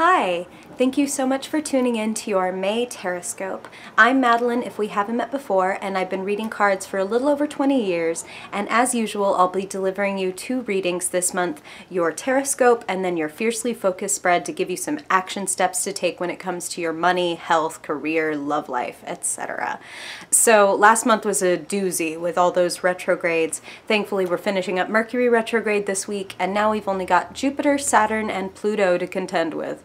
Hi! Thank you so much for tuning in to your May Horoscope. I'm Madeline, if we haven't met before, and I've been reading cards for a little over 20 years, and as usual, I'll be delivering you 2 readings this month, your Horoscope and then your Fiercely Focused spread to give you some action steps to take when it comes to your money, health, career, love life, etc. So last month was a doozy with all those retrogrades. Thankfully, we're finishing up Mercury retrograde this week, and now we've only got Jupiter, Saturn, and Pluto to contend with.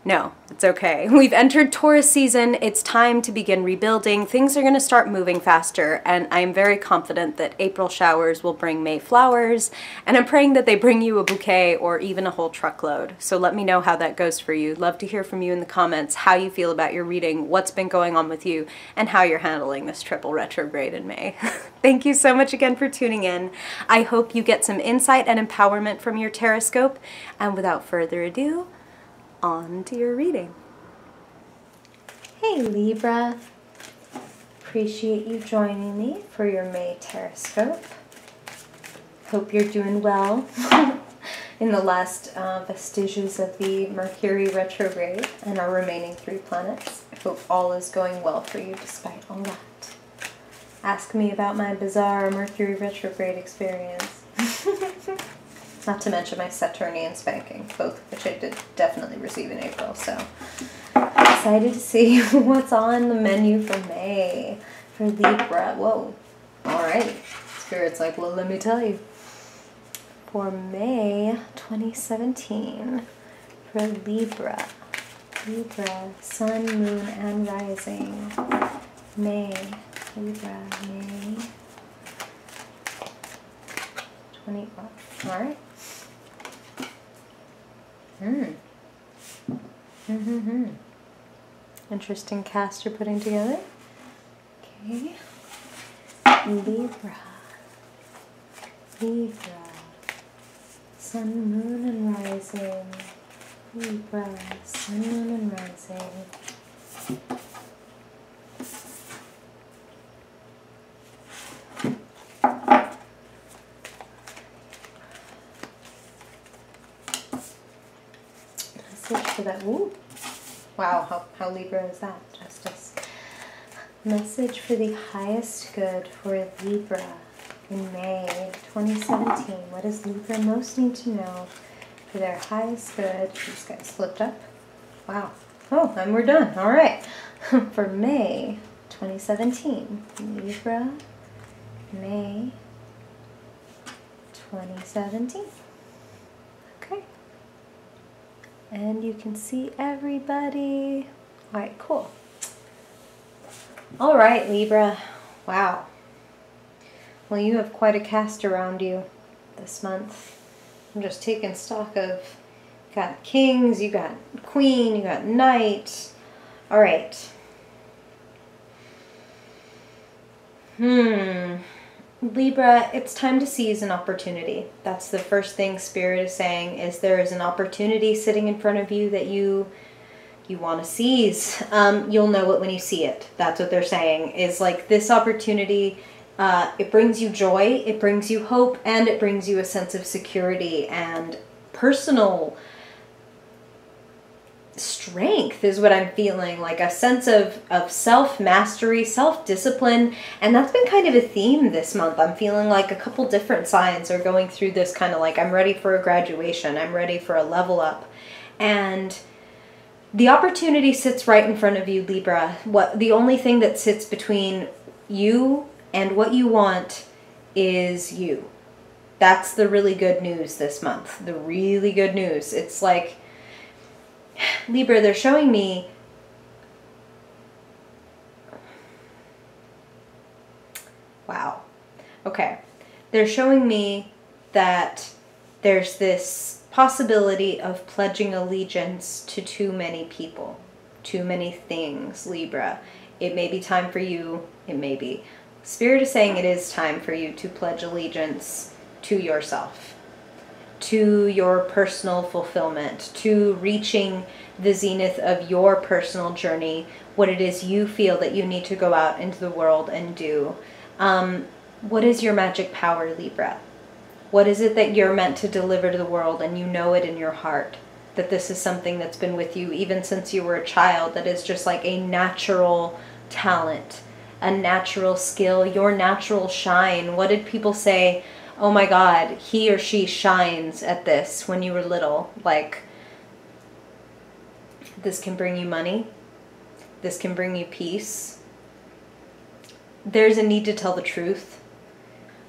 No, it's okay. We've entered Taurus season. It's time to begin rebuilding. Things are going to start moving faster, and I'm very confident that April showers will bring May flowers, and I'm praying that they bring you a bouquet or even a whole truckload. So let me know how that goes for you. Love to hear from you in the comments how you feel about your reading, what's been going on with you, and how you're handling this triple retrograde in May. Thank you so much again for tuning in. I hope you get some insight and empowerment from your Horoscope, and without further ado, on to your reading. Hey Libra, appreciate you joining me for your May Horoscope. Hope you're doing well in the last vestiges of the Mercury retrograde and our remaining 3 planets. I hope all is going well for you despite all that. Ask me about my bizarre Mercury retrograde experience. Not to mention my Saturnian spanking, both of which I did definitely receive in April, so excited to see what's on the menu for May for Libra. Whoa. Alright. Spirit's like, well, let me tell you. For May 2017, for Libra, Sun, Moon, and Rising. May, Libra, May 21. Alright. Interesting cast you're putting together. Okay. Libra. Sun, Moon, and Rising. Libra. Sun, Moon, and Rising. For that. Ooh. Wow, how Libra is that? Justice. Message for the highest good for Libra in May 2017. What does Libra most need to know for their highest good? These guys flipped up. Wow. Oh, and we're done. All right. For May 2017. Libra, May 2017. Okay. And you can see everybody. All right, cool. All right, Libra. Wow. Well, you have quite a cast around you this month. I'm just taking stock of, you got kings, you got queen, you got knight. All right. Libra, it's time to seize an opportunity. That's the first thing Spirit is saying, is there is an opportunity sitting in front of you that you want to seize. You'll know it when you see it. That's what they're saying, is like this opportunity, it brings you joy, it brings you hope, and it brings you a sense of security and personal strength is what I'm feeling, like a sense of self-mastery, self-discipline, and that's been kind of a theme this month. I'm feeling like a couple different signs are going through this kind of like, I'm ready for a graduation, I'm ready for a level up, and the opportunity sits right in front of you, Libra. The only thing that sits between you and what you want is you. That's the really good news this month, the really good news. It's like, Libra, they're showing me wow. Okay. They're showing me that there's this possibility of pledging allegiance to too many people, too many things, Libra. It may be time for you, it may be. Spirit is saying it is time for you to pledge allegiance to yourself, to your personal fulfillment, to reaching the zenith of your personal journey, what it is you feel that you need to go out into the world and do. What is your magic power, Libra? What is it that you're meant to deliver to the world and you know it in your heart? that this is something that's been with you even since you were a child, that is just like a natural talent, a natural skill, your natural shine. What did people say? Oh my God, he or she shines at this when you were little. Like, this can bring you money. This can bring you peace. There's a need to tell the truth.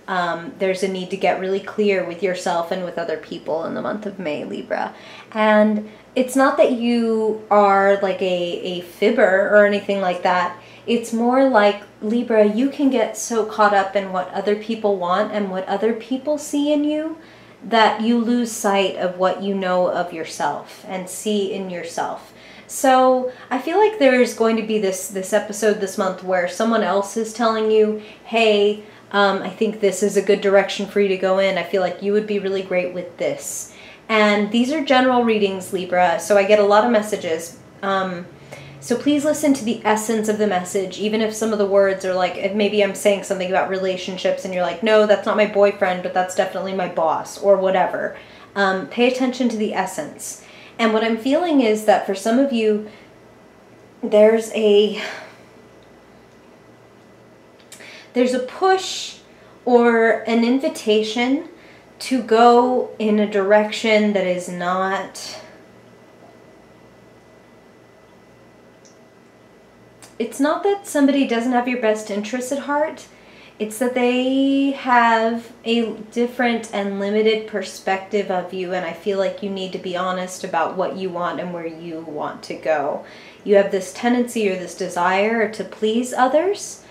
There's a need to get really clear with yourself and with other people in the month of May, Libra. And it's not that you are like a fibber or anything like that. It's more like, Libra, you can get so caught up in what other people want and what other people see in you that you lose sight of what you know of yourself and see in yourself. So I feel like there's going to be this episode this month where someone else is telling you, hey, I think this is a good direction for you to go in. I feel like you would be really great with this. And these are general readings, Libra, so I get a lot of messages. So please listen to the essence of the message, even if some of the words are like, if maybe I'm saying something about relationships and you're like, no, that's not my boyfriend, but that's definitely my boss, or whatever. Pay attention to the essence. And what I'm feeling is that for some of you, there's a push or an invitation to go in a direction that is not, it's not that somebody doesn't have your best interests at heart. It's that they have a different and limited perspective of you, and I feel like you need to be honest about what you want and where you want to go. You have this tendency or this desire to please others,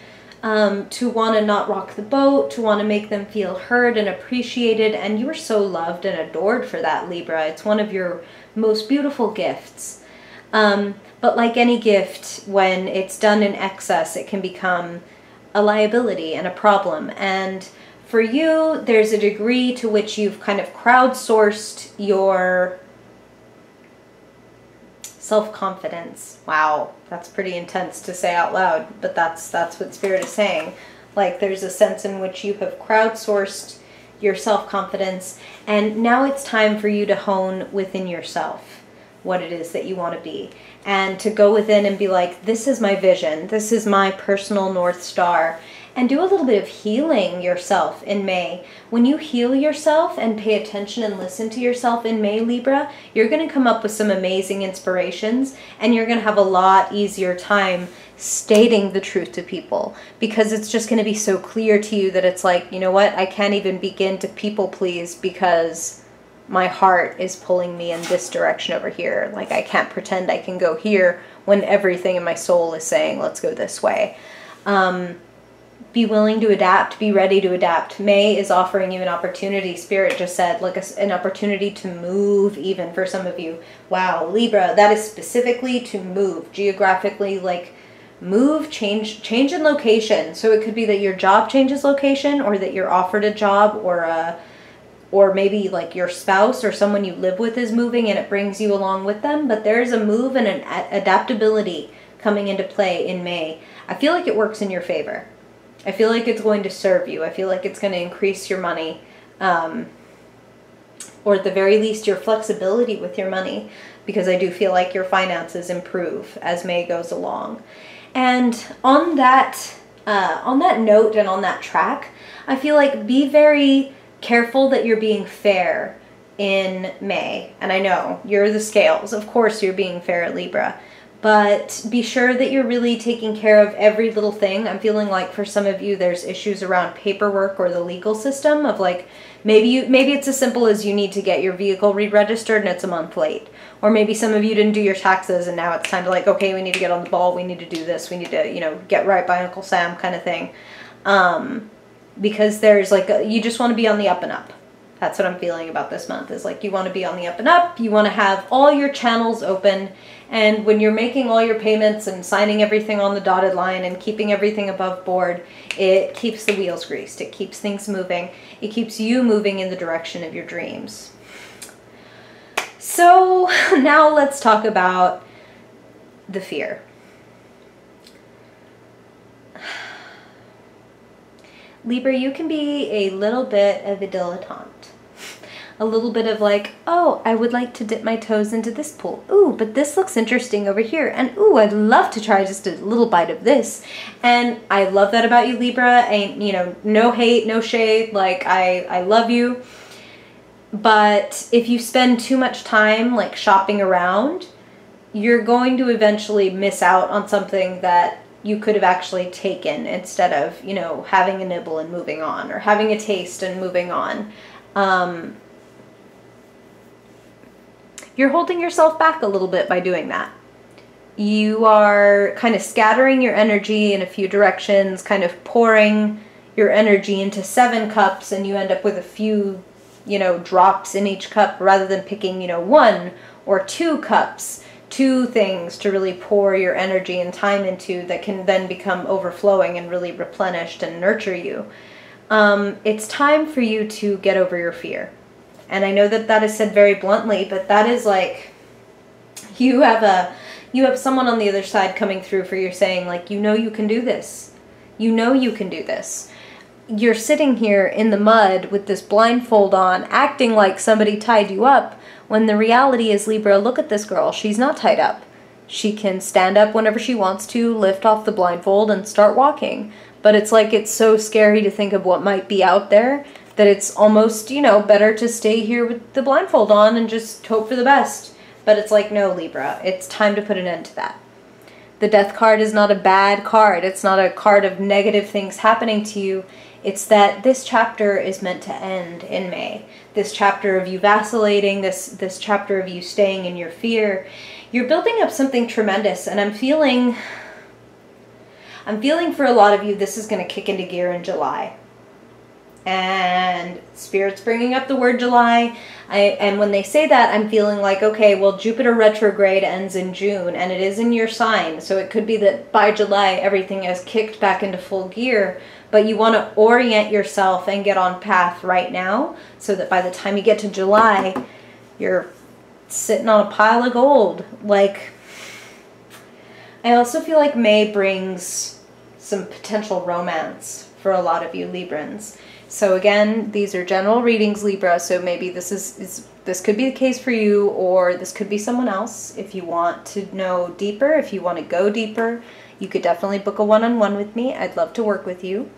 to want to not rock the boat, to want to make them feel heard and appreciated, and you are so loved and adored for that, Libra. It's one of your most beautiful gifts. But like any gift, when it's done in excess, it can become a liability and a problem. And for you, there's a degree to which you've kind of crowdsourced your self-confidence. Wow, that's pretty intense to say out loud, but that's what Spirit is saying. Like, there's a sense in which you have crowdsourced your self-confidence, and now it's time for you to hone within yourself what it is that you want to be, and to go within and be like, this is my vision, this is my personal North Star, and do a little bit of healing yourself in May. When you heal yourself and pay attention and listen to yourself in May, Libra, you're going to come up with some amazing inspirations, and you're going to have a lot easier time stating the truth to people, because it's just going to be so clear to you that it's like, you know what, I can't even begin to people please because my heart is pulling me in this direction over here. Like, I can't pretend I can go here when everything in my soul is saying, let's go this way. Be willing to adapt. Be ready to adapt. May is offering you an opportunity. Spirit just said, like an opportunity to move, even for some of you. Wow, Libra, that is specifically to move. Geographically, like, move, change in location. So it could be that your job changes location, or that you're offered a job, or maybe like your spouse or someone you live with is moving and it brings you along with them. But there's a move and an adaptability coming into play in May. I feel like it works in your favor. I feel like it's going to serve you. I feel like it's going to increase your money, or at the very least your flexibility with your money, because I do feel like your finances improve as May goes along. And on that note and on that track, I feel like be very careful that you're being fair in May. And I know you're the scales. Of course you're being fair, Libra. But be sure that you're really taking care of every little thing. I'm feeling like for some of you there's issues around paperwork or the legal system of like, maybe it's as simple as you need to get your vehicle re-registered and it's a month late. Or maybe some of you didn't do your taxes and now it's time to like, okay, we need to get on the ball, we need to do this, we need to, you know, get right by Uncle Sam kind of thing. Because there's like, you just want to be on the up and up. That's what I'm feeling about this month, is like you want to be on the up and up. You want to have all your channels open. And when you're making all your payments and signing everything on the dotted line and keeping everything above board, it keeps the wheels greased. It keeps things moving. It keeps you moving in the direction of your dreams. So now let's talk about the fear. Libra, you can be a little bit of a dilettante. A little bit of like, oh, I would like to dip my toes into this pool. Ooh, but this looks interesting over here. And ooh, I'd love to try just a little bite of this. And I love that about you, Libra. And, you know, no hate, no shade. Like, I love you. But if you spend too much time like shopping around, you're going to eventually miss out on something that you could have actually taken instead of, you know, having a nibble and moving on, or having a taste and moving on. You're holding yourself back a little bit by doing that. You are kind of scattering your energy in a few directions, kind of pouring your energy into 7 cups, and you end up with a few, you know, drops in each cup rather than picking, you know, 1 or 2 cups, 2 things to really pour your energy and time into that can then become overflowing and really replenished and nurture you. It's time for you to get over your fear. And I know that that is said very bluntly, but that is like, you have someone on the other side coming through for you saying like, you know you can do this. You know you can do this. You're sitting here in the mud with this blindfold on, acting like somebody tied you up, when the reality is, Libra, look at this girl. She's not tied up. She can stand up whenever she wants to, lift off the blindfold, and start walking. But it's like, it's so scary to think of what might be out there that it's almost, you know, better to stay here with the blindfold on and just hope for the best. But it's like, no, Libra, it's time to put an end to that. The Death card is not a bad card. It's not a card of negative things happening to you. It's that this chapter is meant to end in May. This chapter of you vacillating, this chapter of you staying in your fear. You're building up something tremendous, and I'm feeling for a lot of you this is going to kick into gear in July. And Spirit's bringing up the word July. And when they say that, I'm feeling like, okay, well, Jupiter retrograde ends in June, and it is in your sign. So it could be that by July, everything has kicked back into full gear. But you want to orient yourself and get on path right now, so that by the time you get to July, you're sitting on a pile of gold. Like, I also feel like May brings some potential romance for a lot of you Librans. So again, these are general readings, Libra, so maybe this could be the case for you, or this could be someone else. If you want to know deeper, if you want to go deeper, you could definitely book a one-on-one with me. I'd love to work with you.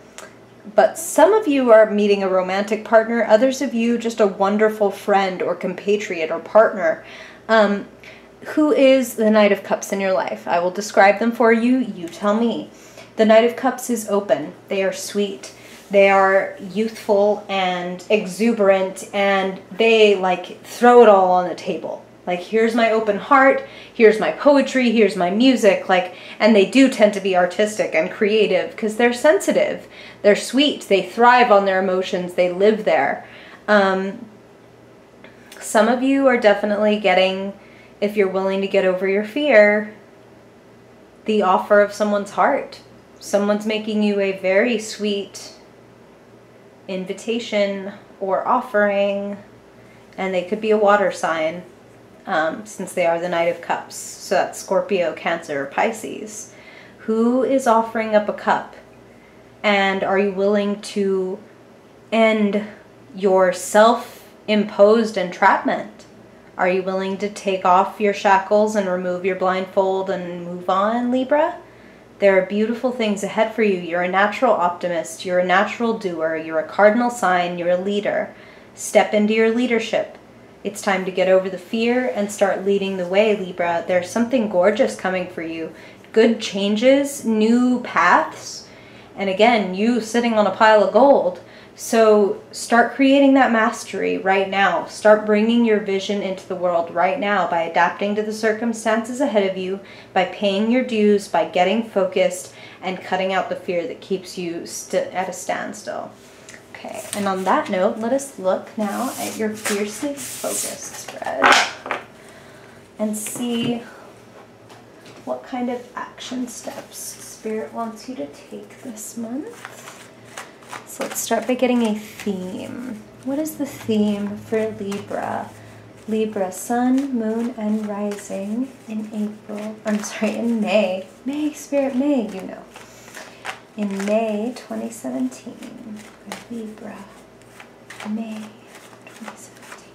But some of you are meeting a romantic partner, others of you just a wonderful friend or compatriot or partner. Who is the Knight of Cups in your life? I will describe them for you. You tell me. The Knight of Cups is open. They are sweet. They are youthful and exuberant, and they like throw it all on the table. Like, here's my open heart, here's my poetry, here's my music, like, and they do tend to be artistic and creative because they're sensitive, they're sweet, they thrive on their emotions, they live there. Some of you are definitely getting, if you're willing to get over your fear, the offer of someone's heart. Someone's making you a very sweet invitation or offering, and they could be a water sign, since they are the Knight of Cups. So that's Scorpio, Cancer, or Pisces. Who is offering up a cup? And are you willing to end your self-imposed entrapment? Are you willing to take off your shackles and remove your blindfold and move on, Libra? There are beautiful things ahead for you. You're a natural optimist. You're a natural doer. You're a cardinal sign. You're a leader. Step into your leadership. It's time to get over the fear and start leading the way, Libra. There's something gorgeous coming for you. Good changes, new paths, and again, you sitting on a pile of gold. So start creating that mastery right now. Start bringing your vision into the world right now by adapting to the circumstances ahead of you, by paying your dues, by getting focused, and cutting out the fear that keeps you at a standstill. Okay, and on that note, let us look now at your fiercely focused spread and see what kind of action steps Spirit wants you to take this month. So let's start by getting a theme. What is the theme for Libra? Libra, Sun, Moon, and Rising in in May. May, Spirit, May, you know. In May 2017, for Libra. May 2017.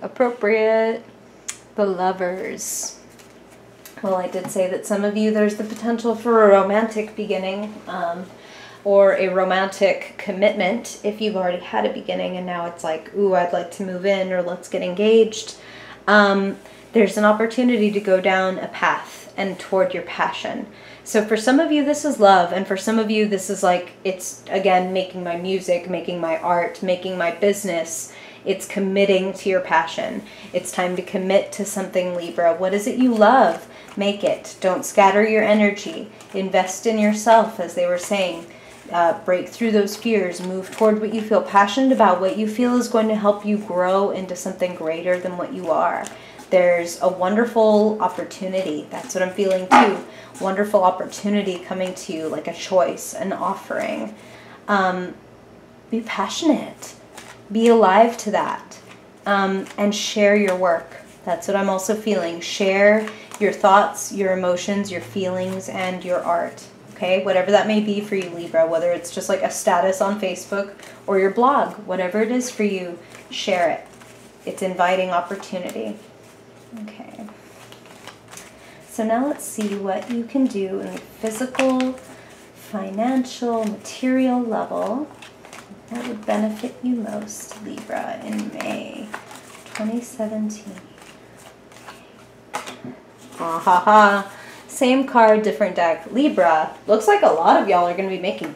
Appropriate. The Lovers. Well, I did say that some of you, there's the potential for a romantic beginning, or a romantic commitment if you've already had a beginning and now it's like, ooh, I'd like to move in, or let's get engaged. There's an opportunity to go down a path and toward your passion. So for some of you, this is love, and for some of you, this is like, it's, again, making my music, making my art, making my business. It's committing to your passion. It's time to commit to something, Libra. What is it you love? Make it. Don't scatter your energy. Invest in yourself, as they were saying. Break through those fears. Move toward what you feel passionate about, what you feel is going to help you grow into something greater than what you are. There's a wonderful opportunity. That's what I'm feeling too. Wonderful opportunity coming to you, like a choice, an offering. Be passionate. Be alive to that. And share your work. That's what I'm also feeling. Share your thoughts, your emotions, your feelings, and your art. Okay, whatever that may be for you, Libra, whether it's just like a status on Facebook or your blog, whatever it is for you, share it. It's inviting opportunity. Okay. So now let's see what you can do in the physical, financial, material level that would benefit you most, Libra, in May 2017. Ah ha ha. Same card, different deck. Libra, looks like a lot of y'all are going to be making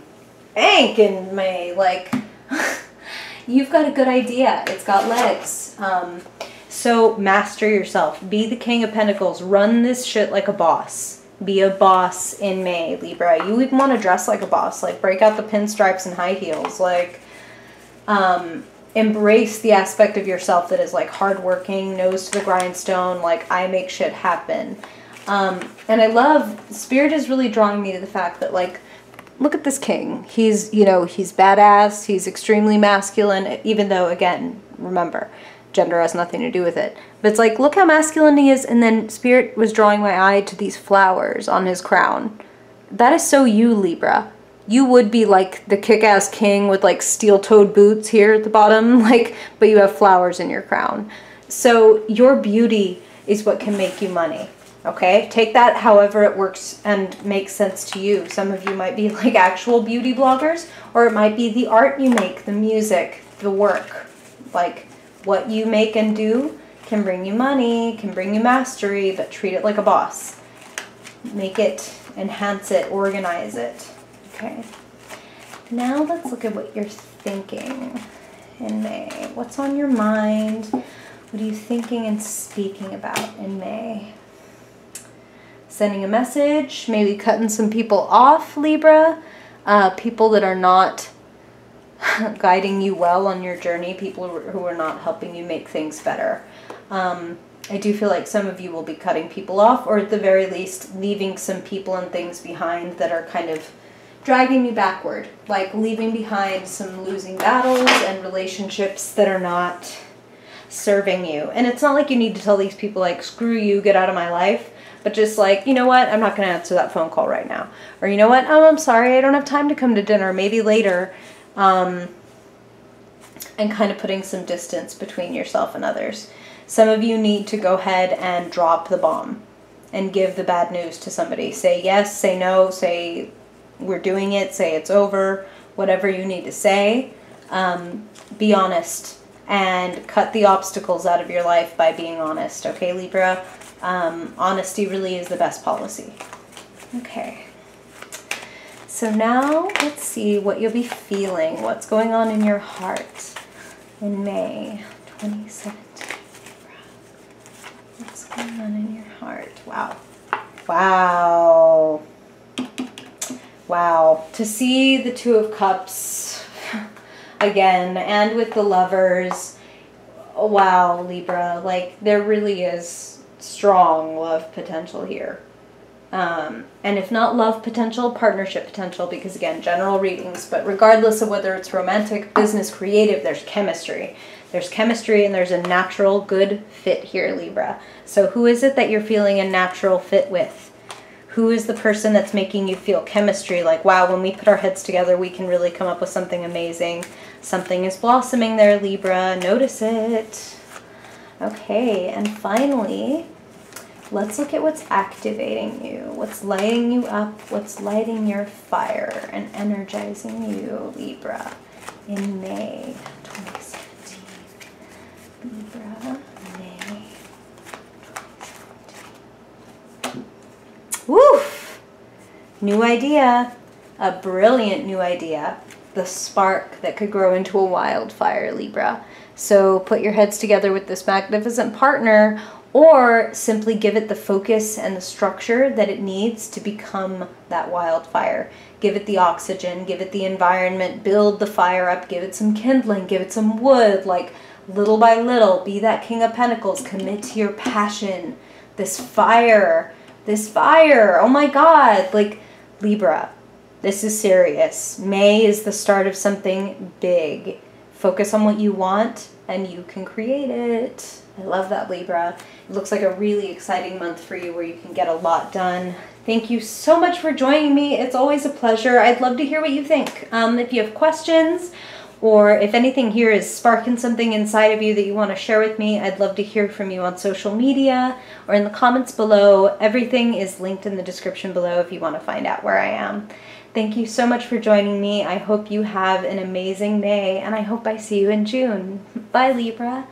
bank in May. Like, you've got a good idea. It's got legs. So master yourself. Be the King of Pentacles. Run this shit like a boss. Be a boss in May, Libra. You even want to dress like a boss. Like, break out the pinstripes and high heels. Like, embrace the aspect of yourself that is like hardworking, nose to the grindstone. Like, I make shit happen. And I love, Spirit is really drawing me to the fact that, like, look at this king. He's, you know, he's badass. He's extremely masculine, even though, again, remember, gender has nothing to do with it. But it's like, look how masculine he is. And then Spirit was drawing my eye to these flowers on his crown. That is so you, Libra. You would be like the kick-ass king with like steel-toed boots here at the bottom, like, but you have flowers in your crown. So your beauty is what can make you money. Okay, take that however it works and makes sense to you. Some of you might be like actual beauty bloggers, or it might be the art you make, the music, the work. Like, what you make and do can bring you money, can bring you mastery, but treat it like a boss. Make it, enhance it, organize it. Okay, now let's look at what you're thinking in May. What's on your mind? What are you thinking and speaking about in May? Sending a message, maybe cutting some people off, Libra. People that are not guiding you well on your journey, people who are not helping you make things better. I do feel like some of you will be cutting people off, or at the very least leaving some people and things behind that are kind of dragging you backward. Like leaving behind some losing battles and relationships that are not serving you. And it's not like you need to tell these people like, screw you, get out of my life. But just like, you know what, I'm not going to answer that phone call right now. Or you know what, oh, I'm sorry, I don't have time to come to dinner, maybe later. And kind of putting some distance between yourself and others. Some of you need to go ahead and drop the bomb and give the bad news to somebody. Say yes, say no, say we're doing it, say it's over, whatever you need to say. Be honest and cut the obstacles out of your life by being honest. Okay, Libra? Honesty really is the best policy. Okay. So now let's see what you'll be feeling. What's going on in your heart in May 2017. What's going on in your heart? Wow. Wow. Wow. To see the Two of Cups again, and with the Lovers. Wow, Libra. Like, there really is strong love potential here. And if not love potential, partnership potential, because again, general readings, but regardless of whether it's romantic, business, creative, there's chemistry. There's chemistry and there's a natural good fit here, Libra. So who is it that you're feeling a natural fit with? Who is the person that's making you feel chemistry? Like, wow, when we put our heads together, we can really come up with something amazing. Something is blossoming there, Libra. Notice it. Okay, and finally, let's look at what's activating you, what's lighting you up, what's lighting your fire and energizing you, Libra, in May 2017. Libra, May 2017. Woof! New idea. A brilliant new idea. The spark that could grow into a wildfire, Libra. So put your heads together with this magnificent partner, or simply give it the focus and the structure that it needs to become that wildfire. Give it the oxygen, give it the environment, build the fire up, give it some kindling, give it some wood, like little by little, be that King of Pentacles, commit to your passion. This fire, oh my God, like Libra, this is serious. May is the start of something big. Focus on what you want and you can create it. I love that, Libra. It looks like a really exciting month for you where you can get a lot done. Thank you so much for joining me. It's always a pleasure. I'd love to hear what you think. If you have questions or if anything here is sparking something inside of you that you want to share with me, I'd love to hear from you on social media or in the comments below. Everything is linked in the description below if you want to find out where I am. Thank you so much for joining me. I hope you have an amazing May, and I hope I see you in June. Bye, Libra.